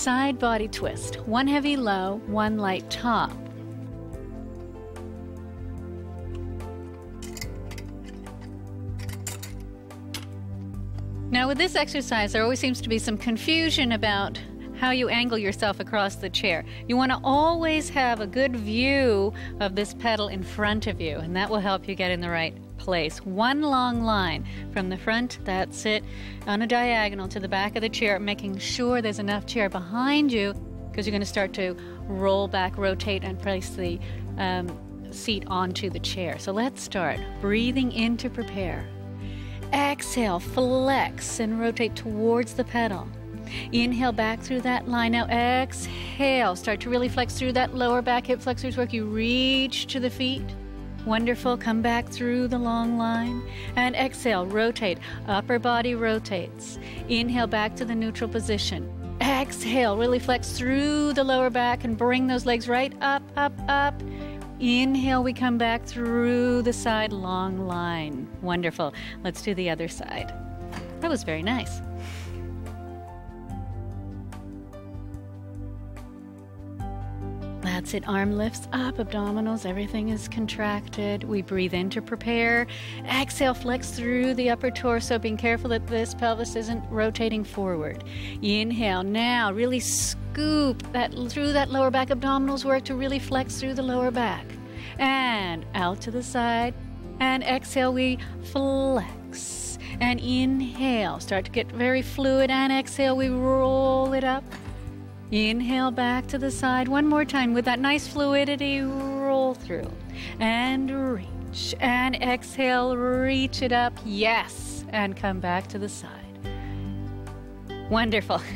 side body twist. One heavy low, one light top. Now with this exercise, there always seems to be some confusion about how you angle yourself across the chair. You want to always have a good view of this pedal in front of you, and that will help you get in the right place. One long line from the front, that's it, on a diagonal to the back of the chair, making sure there's enough chair behind you, because you're going to start to roll back, rotate, and place the seat onto the chair. So let's start. Breathing in to prepare. Exhale, flex and rotate towards the pedal. Inhale back through that line. Now exhale, start to really flex through that lower back, hip flexors work. You reach to the feet. Wonderful. Come back through the long line. And exhale, rotate. Upper body rotates. Inhale back to the neutral position. Exhale, really flex through the lower back and bring those legs right up, up, up. Inhale, we come back through the side, long line. Wonderful. Let's do the other side. That was very nice. That's it. Arm lifts up, abdominals, everything is contracted. We breathe in to prepare. Exhale, flex through the upper torso, being careful that this pelvis isn't rotating forward. Inhale. Now, really scoop that through that lower back. Abdominals work to really flex through the lower back. And out to the side. And exhale, we flex. And inhale. Start to get very fluid. And exhale, we roll it up. Inhale back to the side. One more time with that nice fluidity. Roll through and reach. And exhale, reach it up. Yes. And come back to the side. Wonderful.